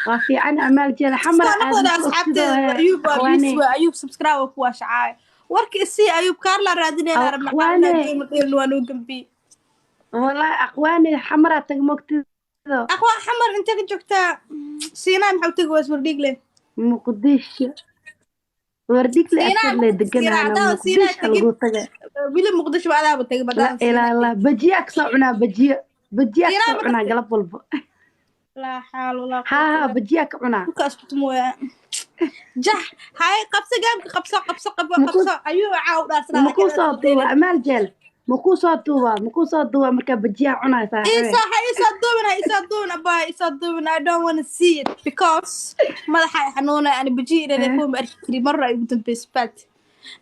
وفي عن أمال جيل حمر أنا أصحابتي أيوب بيس وأيوب سبسكرايب وكواش عاي ورك السي أيوب كارلا رادين أنا رب نحن جيم الدين وانو جنبي والله أخواني حمرة تجمكت أخوان حمر أنت جوكتا سينا محوتك واسورديك لي مقديش ورديك لي أكثر لي دقنا أنا مقديش هالقطة بيلي مقدش بعدها بتجي لا إلا الله بجيك صعنا بجيك صعنا قلب والب لا حال ولا قوة ها بجيك عنا كاسكت مويا جح هاي قبصة أيوة عاود أصلا مكوسة طوبة أمال جل مكوسة طوبة مركب بجيك عنا صاحبي يصدون أبا يصدون I don't want to see it because ما راح حنونة أنا بجي إلى يكون أركري مرة يمكن بيسبات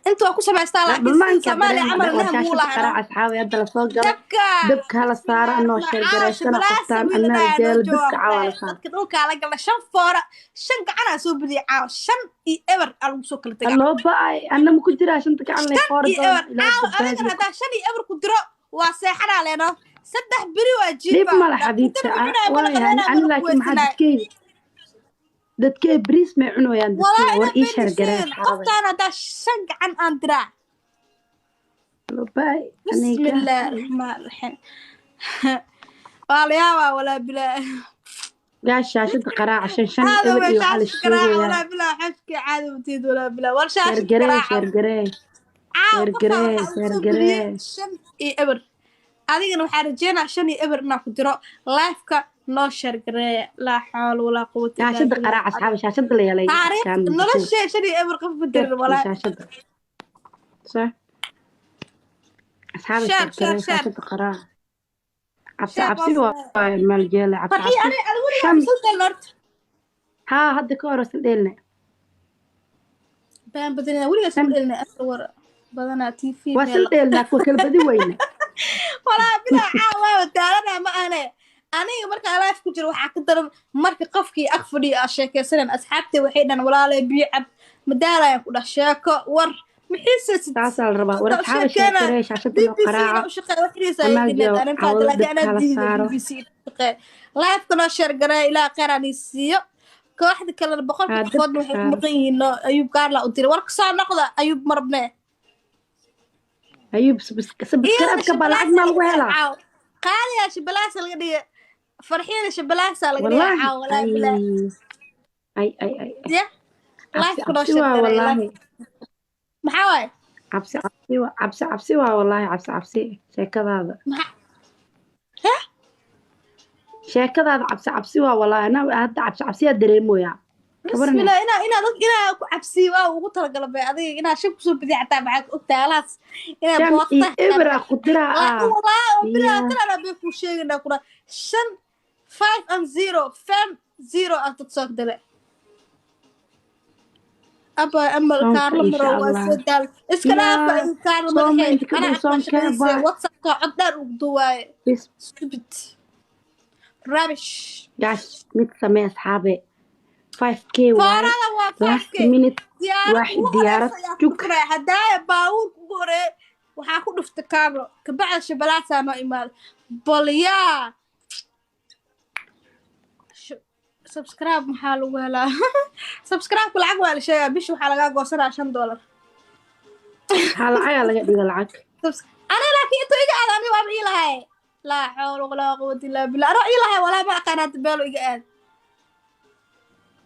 أنتوا أكو سبع ستار لكن سامالي عمل إنها مو لها قراءة أصحابي هذا الفوق دبك هلا صار إنه شجرة سنة قطان أنا رجال دبك عوالة صار كدوك على قبل شن فورة شن قعنا سو بدي عاو شن إيبر الوسوق اللي تجا الله باي أنا ما كنت عشان تكعلني فورة إيبر أنا هذا شن إيبر كدرو وساحر علينا سدح بري واجيب ليب مال حبيبتي أنا لكن ما حد كيف dadkay bariis may cunayaan dadkii war ii shargareen qoftaan hada shank can aan diraa bay bismillaah rahmaan rahiim wala bila gaa shaashada qaraac shan eber iyo hal sheegaya wala bila xashki caadi watiid wala bila war shargaree shan eber adigana waxaa rajeynaa shan eber inaa ku diro live-ka noo shargaree laa xawla walaa quwwata shaashada qaraac asxaabi shaashada la yeelay nolosha shan eber qof badirin walaa shaashada صح asxaabi shaashada qaraac cabsi waa maljeele cabsi ها هذا كورس ديلنا بان بدنا ولي سدلنا أصور بدنا تي في وصل ديلنا كل بدي وين ولا بلا عاوة تعالنا ما أنا مركا لايف كجر وحا كدر مركا قفكي أخفري أشياء سنة أصحابتي وحيدا ولا لي بيعب مدارة يقول شاكو ور محيسة تعال ربا ور أصحاب الشاكريش عشان القراعة أنا قاعدة لقى أنا دي بي سي لايف كنا شرقنا إلى قراني السيو كواحد كلا بقول قفود waxay ku maqan yihiin ayub gaarla u diray warka soo noqda ayub marabne ayub sabskaraabka balacad ma lagu helaa qaaliya shibalaas laga dhigay farxiina shibalaas laga dhigay wala bila ay ya life kuna shaqeeyo wallahi maxaa waay cabsi waa wallahi cabsi sheekadaada sheekadaada cabsi waa wallahi ana hadda cabsi dareemoya bismillah ina ku cabsi waa ugu talagalay adiga ina shib ku soo bidictaa maxaa ogtaa alaas ina boqta ibra qudra bila tara be ku sheegna kuna 5 and 0 0 at تصق dale aba amal kaarlo maro wasadal iska dhaafa in kaarlo markay ana aqoonshayse whatsapp ka codar ugu duway stupid rubbish gash mid samee asxaabe 5k last minute واحد ديارة شكرا هدايا باور كوري وحاكو دفت كامرو كبعد شبلاتها ما إيمال بوليا سبسكرايب محالو ولا سبسكرايب كل عقوة لشيء بيشو حلقة قوصنا $10 حلقة لقى دي العق أنا لكن إنتو إيجا أنا وابعي لهاي لا حول ولا قوة إلا بالله رأي لهاي ولا ما قناة بيلو إيجا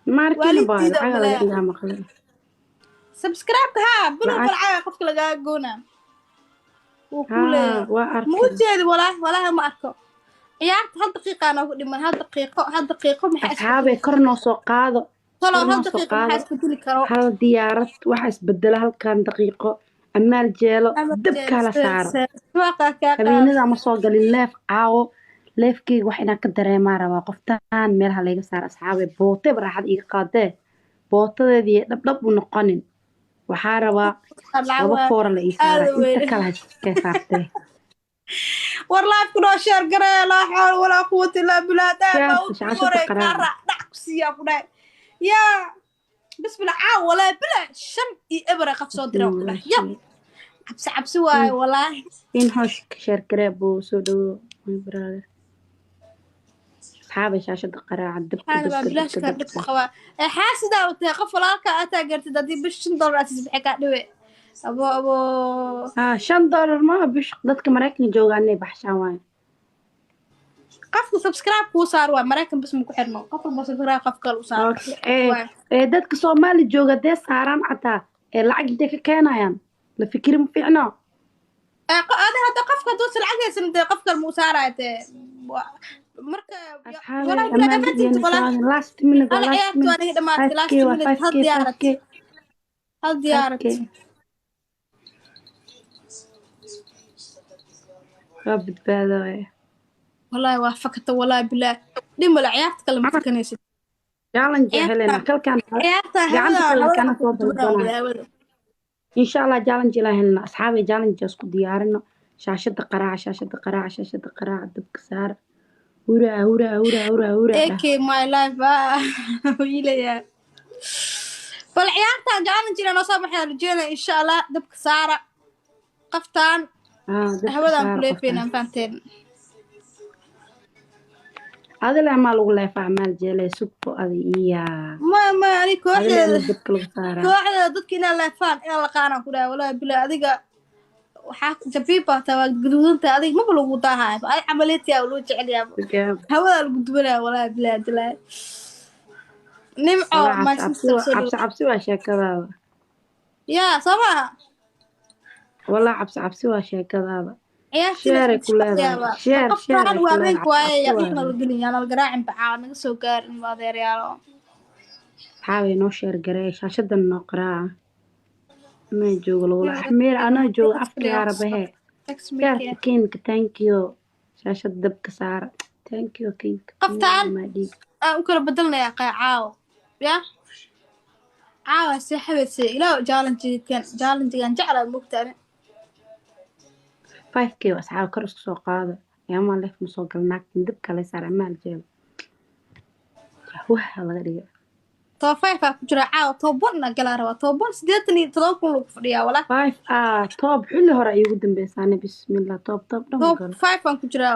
ماركين باي حاجة لقى دي مقلل سبسكرايب ها بلو بالعاية قفك لقى قونا وكله مو جيد ولا ما أركو عيارت هل دقيقة أنا أقول لمن هل دقيقة محاسب أصحابي كرنو سوقاضو هل دقيقة محاسب لي كرو هل ديارت وحاس بدلها كان دقيقة أما الجيلو دبك على سعر habeenada ma soo galin leef caawo leefkii wax inaan ka dareemaa rabaa qoftaan meelaha laga saar asxaabe boote baraxad iga qaadee bootadeedii dhabdhab u noqonin waxaa rabaa laba foora la ii saaray inta kala ka saartay war laaf ku noo sheer garee laa xawla walaa quwwata illaa billah daa u qoray qara dhac ku siiya ku dhaay yaa bismillah caaw walaa bilaa shan iyo ebra qaf soo diray ku dhaay yab cabsi waay walaahi in hosh sheer garee buu soo dhawo my brother asxaabay shaashada qaraaca dabka هذا dabka بلاش dabka كان دب dabka خوا حاسدة وتقف لك أتاجرت دادي بش $1 تسبح كادوي أبو $5 ما bish dadka Mareykanka joogaan inay baxshaan waay قفكو سبسكرايب كو صار واي مريكن بس مكو حرمو قفل بس سبسكرايب قفك وصار dadka Soomaali jooga dee saaraan xataa lacag intee ka keenayaan la fikir ma fiicno هذا قفك دوس العقل سنت قفك المسارات marka wala last minute أنا عيبت وأنا هنا ما last minute هل ديارت رب تبادل والله وافقت والله بالله لما العيال تكلم كنيسة challenge helena kalkan gacanta kana soo dalbana insha Allah challenge la helna asxaabay challenge isku diyaarino shaashada qaraaca dabka saar hura okay my life wiilaya bal ciyaartan challenge ina soo baxay rajayna insha Allah dabka saara qaftaan hawadan kuleefina faanteen adala ma lagu leefaa maal jeelay subko adiya ma ani kooxda dadka ina leefaan ina la qaana ku dhaay walaa bila adiga waxa jabiba tawa guduudanta adiga ma lagu daahay ay amaliyada loo jecel yahay hawada lagu dubanaa walaa bila dilay nimco ma cabsi waa sheekadaada ya sabaha والله cabsi waa sheekadaada شير وامين كواي يقينا القليل أنا القراعم بعاء نقصو قار ما ذي ريالو حاوي نو شير قري شاشة النقراء ما يجوغل ولا حمير أنا جو أفكي عربي هي كينك thank you شاشة دبك سارة thank you كينك قفتان وكل بدلنا يا قاي عاو يا عاو سيحبتي إلا جالنجي كان جعل المكتب 5k asxaab kor isku soo qaado yaama leef ma soo galnaa dib kale saar amaal jeel waxa laga dhigaa to 5 ku jira caaw to bonna gala raba to bon 87 kun lagu fadhiyaa wala 5 top xilli hore ay ugu dambeysaan bismillah top dhan to 5 ku jira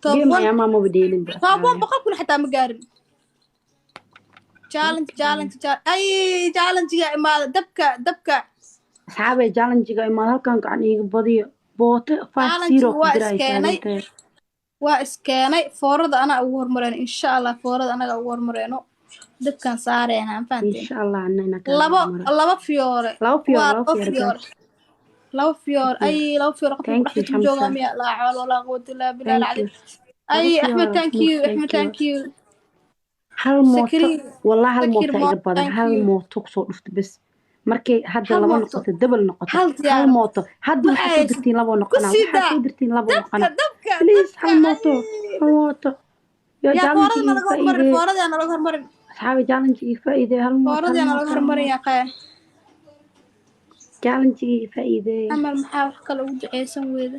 to bon yaama ma badeelin to bon boqol kun xitaa ma gaarin challenge ay challenge ga imaada dabka asxaabay challenge ga imaada halkan gacan iiga badiyo booto 50 ku diray waa iskeenay foorada ana ugu hormareen insha Allah foorada anaga ugu hormareeno dadkan saareena aan fahanteen insha Allah anna ka laba fiyoore ay laba fiyoore qofka jooga miya la xawla wala quwwata illa billah alazim ay Ahmed thank you hal mooto wallahi hal mooto iga badan hal mooto soo dhufta bas markay hadda laba noqoto double noqoto hal mooto hadda waxa ku dirtiin laba noqona waxa ku dirtiin laba noqona please hal mooto ya challenge foorada ana laga hormarin asxaabi challenge faa'iido hal mooto foorada ana laga hormarin ya qay challenge faa'iido amal maxaa wax kale ugu duceysan weeda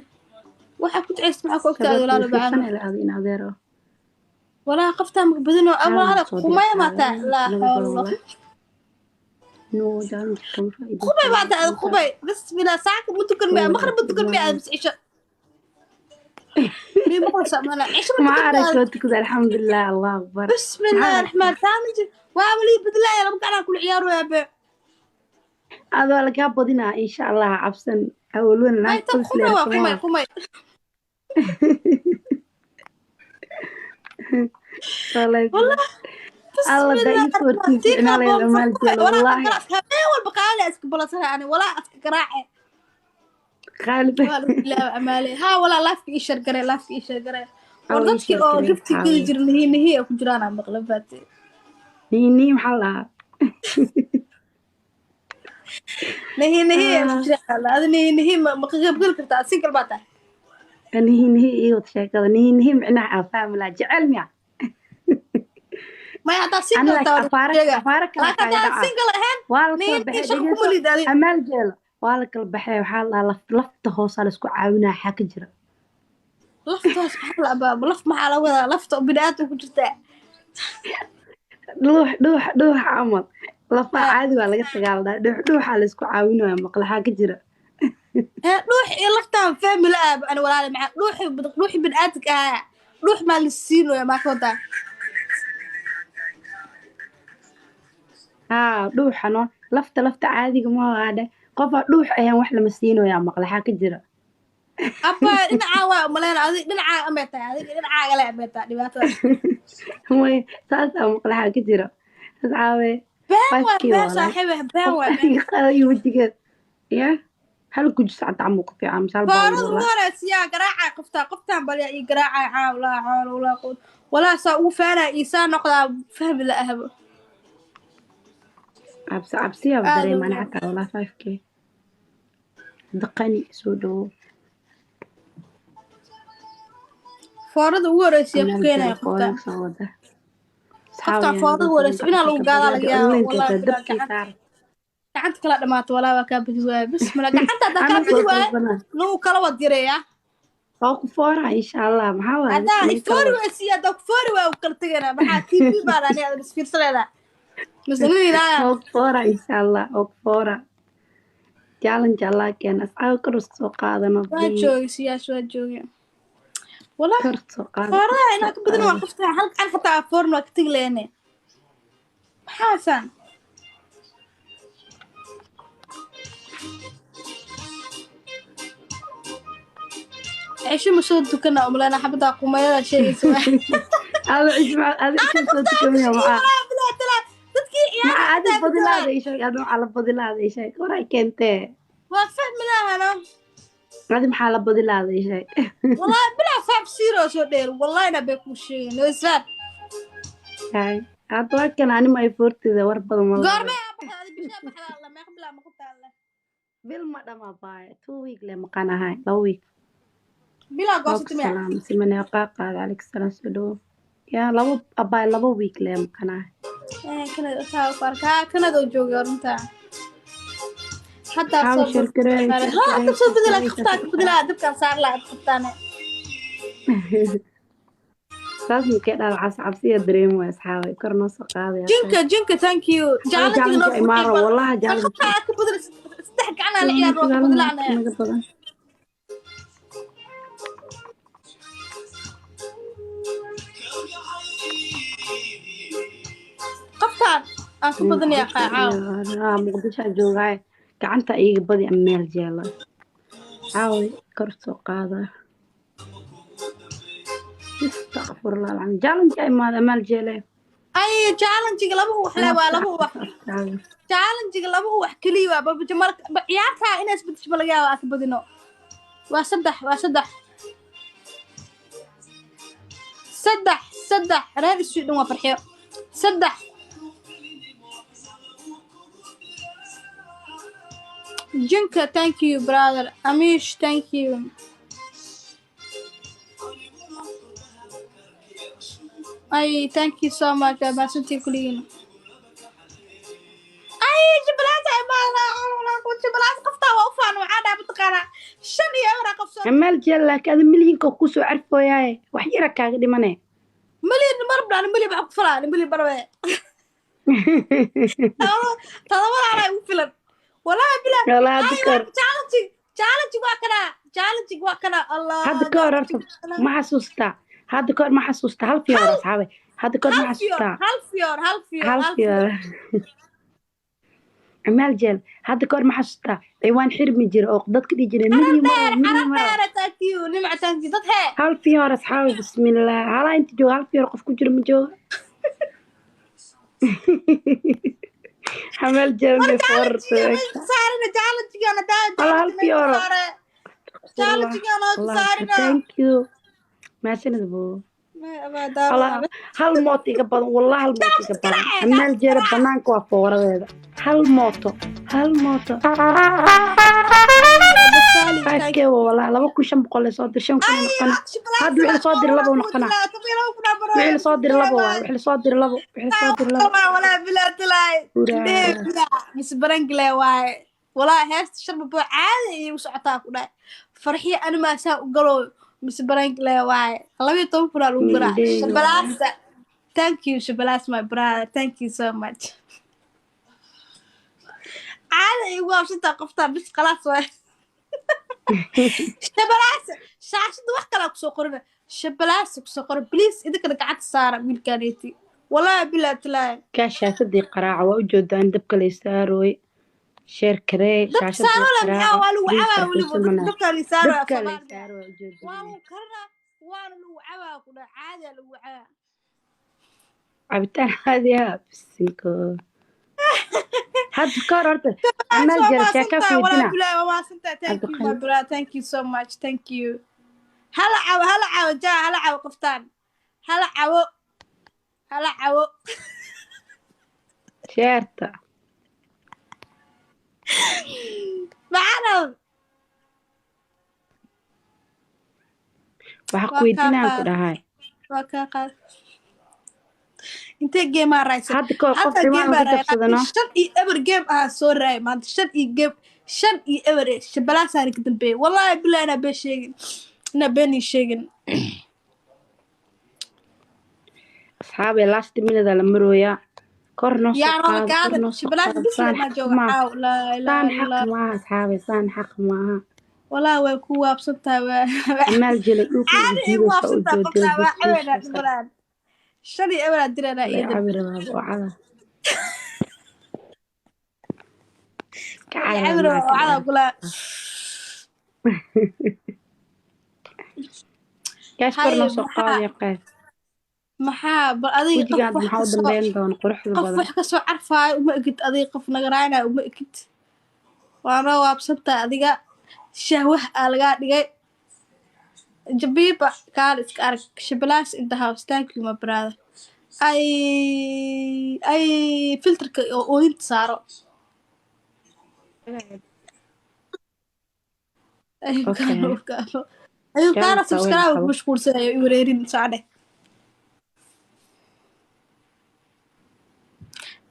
waxa ku duceysan maxaa ku ogtahay walaalo bacaan adeero wala qafta maqbadino ama hada kumay mata la hawla no challenge kan faa'iido kumay mata kumay بسم الله ساعه متكن مغرب متكن بس عيشه ليه ما سمعنا عيش ما عرفت كذا الحمد لله الله اكبر بسم الله الرحمن الرحيم وعملي بدلا يا رب انا كل عيار يا ابي هذا لك بدينا ان شاء الله عبسن اولون لا قمي والله الله دايما كورتي انا لا مال والله والبقاله اسكبلتها يعني ولا اسكراعي غالبا لا امالي ها ولا لافك ايشر غري وردتك او جبتي كل جرني هي ku jiraan maqlabaatay ني محلها نهي هذا ما قبل كرتا سيكل باتا نهي ايوه شيكada نهي معناها فاهم لا جعل ميا ما يعطى سيكل أفارك سيكل أهين والله أمال جيل والله البحر وحال لفت هوس على سكو عاونا حاك جرا لفت هوس حال أباب لفت محل ولا لفت بدايات وكجرتا دوح عمل لفت عادي ولا قال دوح على سكو عاونا مقل حاك جرا روحي لفتها فهم الاب انا ولا معك روحي بداتك روح مع السين ويا ما كودا dhuuxano lafta caadiga ma waadhe qofa dhuux ayaan wax lama siinoyaa maqlaxaa ka jira أبا إن عاوا ملنا هذه إن عا أمتى هذه إن عا لا أمتى دبعت way saasaa maqlaxaa ka jira asxaabe بان صاحبه بان qadayo wajigeed ya hal gujis cad camu ku fiican misal فارض ورث يا قراعة قفتها بل يا قراعة حول حول ولا قوة ولا ساو فانا إنسان نقطة فهم لا أهب cabsiyaa dareemaan xataa walaa 5k daqani soo dhawo فارض ورث يا كينا قفتها قفتها فارض ورث إنا لو قال يا والله قعدت كلا دمات ولا وكابتي بسم الله قعدت كابتي لو كلا وديريا ku foora insha Allah maxaa waaye هذا فوري وسيا دوك فوري وكلتنا ما تي في بالاني هذا بس في سلالة مسلمين لا ku foora insha Allah ku foora challenge Allah keen asxaab kor soo qaadano واجوي سياس واجوي والله kor soo qaadano فورا انا كبدنا وقفتها هل عن حتى فورن وقت ليني حسن عيش مسود كنا أملانا حبدا قميرة شيء اسمه هذا اسمع هذا شو صوتكم يا معاه لا تلا تذكي يا هذا بدل هذا شيء هذا على بدل هذا شيء وراي كنت وفهم لها أنا هذا محل بدل هذا شيء والله بلا صعب سيرو شو دير والله أنا بيكون شيء نوزات هاي هذا كان أنا ما يفورت إذا ورب الموضوع قارمي أبغى هذه بيشاب حلال الله ما يقبل ما قلت الله بالمدام باي 2 week لما كان هاي 2 week بلا قصة مياه السلام سمعني قاقا عليك السلام سدو يا لابو أباي لابو week لما كان هاي كنا أساو فاركا كنا دو جوجي ورنتا حتى حاول صوب شركرين ها تصوب بدلا خفتاك بدلا دبكا صار لها خفتاني لازم كده عبسية دريم وأصحابي كرنا سقاضي جنكا ثانك يو جعلت جعلت إمارة والله جعلت خفتاك بدلا استحق عنها العيال روح بدلا عنها قفتان أنك بدني يا قاعة مقدش أجوغاي كعنتا إيجي بدي أميل جيلا عاوي كرسو قاضي استغفر الله العظيم جالن جاي ما أمال جيلا أي جعلن جيلابه وحلاوة لابه وح جعلن جيلابه وحكلي وباب جمال يعرفها إنس بتشبلجا وأك بدينه وصدح صدح رأي السوق نوا فرحيو صدح جنكا thank you brother أميش thank you أي thank you so much ما سنتي كلين أي جبلات ما لا كنت جبلات قفتها وأوفان وعادة بتقرا شنو يا ورا قفصة أمال جيلا كذا مليون كوكوسو عرفو ياي وحيرك كاقدي مني مليون مربع مليون بعق فلان مليون بروي تدور على فيلم ولا بلا والله ذكر challenge وكنا الله هذا كور ما حسوستا هذا كور ما حسوستا هل في ورا صحابي هذا كور ما حسوستا هل في أمال جيل هذا كور ما حسوستا أيوان حرمي جرى أو قدرت كذي جرى مليون مرة تاكيو نمع تاكيو ضدها هل في ورا صحابي بسم الله هلا أنت جو هل في ورا قف كجرى مجو حمل جرمي فور صارنا challenge أنا دا والله هل في ورا challenge أنا صارنا thank you ما سندبو الله هل موت يقبض والله هل موت يقبض أمال جرى بنانك وفورا هذا هل موتو فايكي والله لو كوشن بقول صادر شن كنا نقنا هذا وحنا صادر لبو نقنا وحنا صادر لبو ولا بلا تلاي بس برنجلي واي والله هست شرب بو عادي وسعتها كده فرحي أنا ما ساق قلو بس برنجلي واي الله يطول على الوقرا شبلاس thank you شبلاس my brother thank you so much عادي وابسطها قفتها بس خلاص واي شبلاس شاشة وقت لا كسو قرنا shabalaas ku soo qor please idinka gacanta saara wiilkaneeti wallahi bilaa talaa kaa shaashadii qaraaca waa u joodaan dabka la saarooy sheer karee dabka saaro la maxaa waa lagu cabaa weliba dabka la saaro dabka la Soomaaliya saaro waa u joodaan waa lagu karna waa lagu cabaa ku dhaa caadi lagu cabaa cabitaan caadi ah bisinko hadda ka hor horta amaal jira sheeka ku wala yidina bilaa waa santa thank you my brother thank you so much thank you hala cawo jaa hala cawo qoftaan hala cawo sheerta macana waxa ku weydiinaan ku dhahay waa ka qaad intee game ah raaysan hadda ka hor qof ciwaan uga jabsadano shan iyo ever game ah soo raay maanta shan iyo ever shabalaasaan ka dambeeyay wallahi bilaa ina been sheegin ina been sheegin asxaabe last minute la marooya kor noo soo yaa qaado qaad kor noo soo shabalaas qaado bisla ma jooga caaw la saan xaq maaha asxaabe saan xaq maaha wallahi way ku waabsantaa waa amaal jila dhulka caadi ay waabsantaa qofta waa awena dhibalaan shan iyo ever dirana iyada cabir wacada cabir wacada kula kaash kor noo soo qaado yaqaan maxaa bal adiga wajigaad maxaa u dambeyn doona quruxda qof badan wax ka soo carfaayo uma egid adiga qof naga raayna uma egid waana waabsantaa adiga shahwah aa lagaa dhigay jabiiba kaal iska arag shabalaas in the house thank you my brother ay filterka oo oohinta saaro ayuu kaana subscribe ku mashquulsanayo i wareerin saade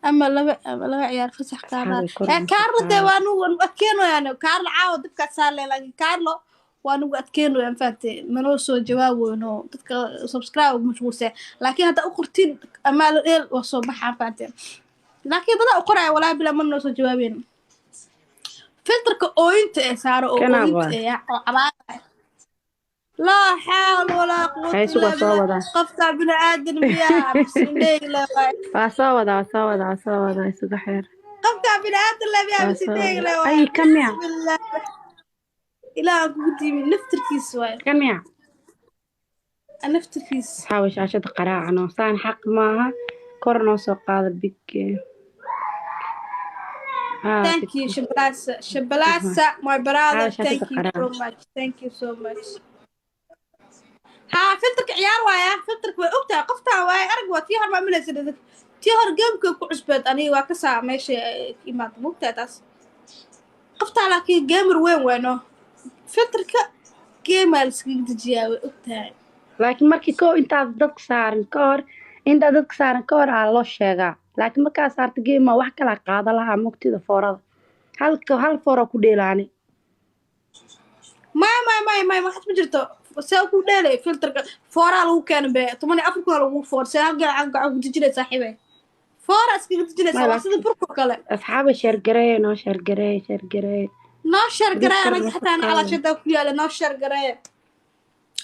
ama laba ciyaar fasax kaarlo dee waanu adkeenayaan kaarlo caawa dadkaa saarle laakiin kaarlo waanugu adkeenayaan faate manoo soo jawaaboyno dadka subscribe ugu mashquulsaya laakiin hadda u qortin amaalo dheel waa soo baxaan faate laakiin dada u qoraya walaa bilaa manoo soo jawaabeyn filterka ooyinta ee saaro oo ooyinta ee oo cabaada laa xaal walaa quwwata illaa billah qofka bini aadan biyaa bisindheeg leewaay waa soo wadaa isuga xeer qofka bini aadan la biyaa bisindheeg leewaay ay kamiya ilaa kugu diimi naftirkiis waay kamiya naftirkiis xaawa shaashada qaraacano saan xaq maaha kor noo soo qaada big thank you shabalasa my brother thank you so much ها فلترك عيار وايا فلترك وقتها قفتها وايا أرجع تيهر ما عمله زي تيهر جيمك كعصبت أنا واكسا ماشي كيما مقتها تاس قفتها لكن جيمر وينه فلترك جيمر سكيد جياوي وقتها لكن مركي كو أنت ضدك صار كور أنت ضدك صار كور على الله شجع لكن ما كان صارت جيم وحكي لك قاعدة لها مقتدى فورا هل فورا كوديلاني ما حد مجرته سأقول ليه فلتر فورا لو كان به طبعا أفرق لو فور سأرجع عن تجري صاحبه فورا سكين تجري سواسد بركو كله أصحاب شرقري نو شرقري أنا حتى أنا على شدة كلها لنا شرقري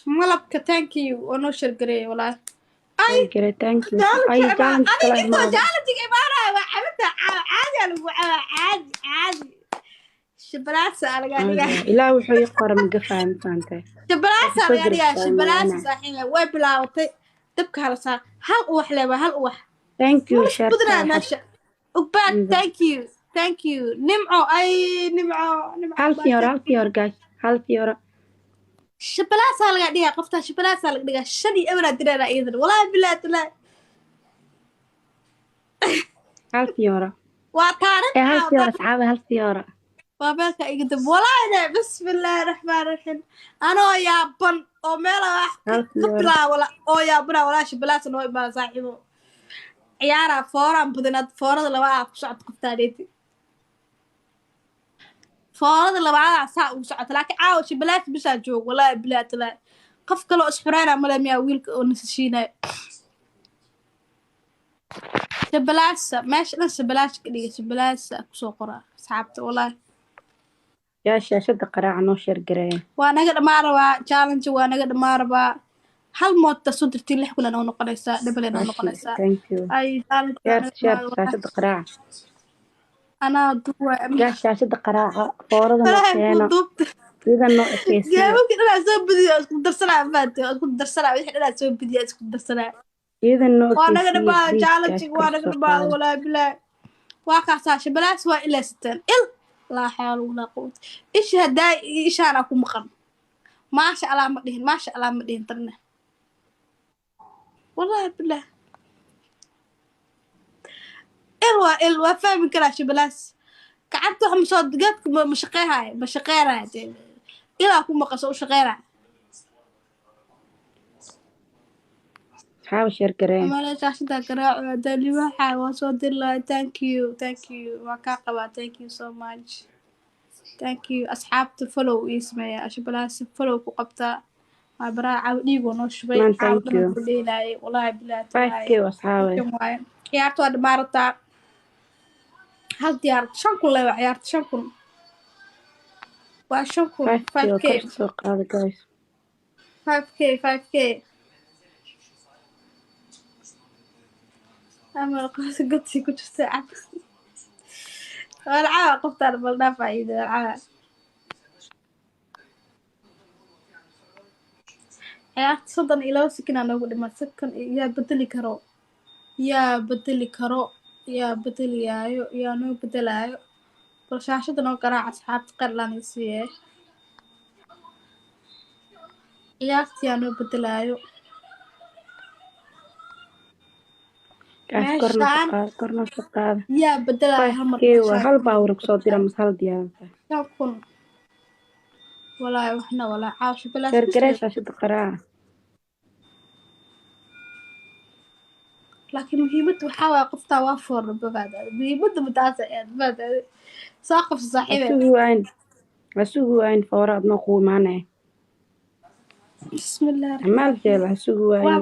ملبك thank you ونو شرقري والله أي thank you أي جالنت كلام ما جالنتك عبارة عملتها عادي عادي شبلاس على قاعدة لا وحي قرم قفان فانته شبلاس على قاعدة شبلاس صحيح وبلاوتي تبكي على صار هل أوح لبا هل أوح thank you شرطة بدنا ناشا وبعد thank you نمعو هل فيور جاي هل فيور شبلاس على قاعدة قفتها شبلاس على قاعدة شدي أبدا درنا أيضا والله بالله تلا هل فيورا وطارق هل فيورا أصحابي هل فيورا باباك يقدم والله بسم الله الرحمن الرحيم أنا يا بن أو ملا قبلا ولا أو يا بنا ولا شبلاس إنه يبقى صاحبه عيارة فورا بدنا فورا لو أقصد قفتانيتي فورا لو أقصد لكن عاوش شبلاس بس أجوك ولا بلاد لا قف كلو أسبوعين عمله ميا ويلك ونسشينا شبلاس ماشي لا شبلاس كذي شبلاس سوقرا صعبت والله يا شاشة قراءة نوشر قراءة وأنا قد ما ربا challenge وأنا قد ما ربا hal mood soo dirtay 6 kulan oo noqonaysa double oo ماشي noqonaysa thank you ay شير شاشة قراعة ana duwa يا شاشة قراعة فورة faraha ku نوكينا duubta إذا نو إكيسية gaababkii dhanaa soo bidiyo isku darsanaa faate isku darsanaa wixii dhanaa soo bidiya isku darsanaa إذا نو waa naga إكيسية dhabaada بليز jaalajig كاش waa naga كرسو dhabaada قادة walaa bilaa waa kaasaa shabalaas waa ilaasiteen il laa xawla walaa quwata ishi haddaa ishaanaa ku maqan maasha allah ma dhihin maasha allah ma dhihin tarne wallahi billah il waa fahmi karaa shabalaas gacanta wax masoo geedka ma shaqeynaayo ma shaqeynaayo dee ilaa ku maqaso u shaqeynaayo حاول شير كرين amala shaashada garaaco hadaa libaaxa waa soo diri lahaa thank you waa kaa qabaa thank you so much thank you asxaabta follow ii sameeya shabalaas follow ku qabtaa waa baraa caaw dhiigoo noo shubay Man caaw thank dhan you ku dheelaayay wallaahi bilaahi 5k tallaahi وأصحابي waaye ciyaarta waa dhamaarataa hal diyaar 5 kun leewa ciyaarta 5 kun waa 5 kun 5k 5k وكرسو قادة guys 5k amal qoyska godsi ku jirta cad walcaa qoftaan bal dhaafaa iida walcaa ciyaarta 32 sakin aa noogu dhiman sakan yaa bedeliyaayo yaa noo bedelaayo bal shaashada noo garaaca asxaabta qarlaan isiiye ciyaarta yaa noo bedelaayo guys كورنا سقادة yaa bedelaayo hal mar 5k وهل باورك صوتي مس هل ديانة 5 kun walaahi waxna walaa caawsha balaas شير كرين شاشة قراعة laakiin muhiimadda waxaa waaye qoftaa waa foorna babaadaada muhiimadda mataasa eed babaadaada soo qabso saaxiibe هسوقوا عين فورات نقول معنا bismillaah عمال جيل هسوقوا عين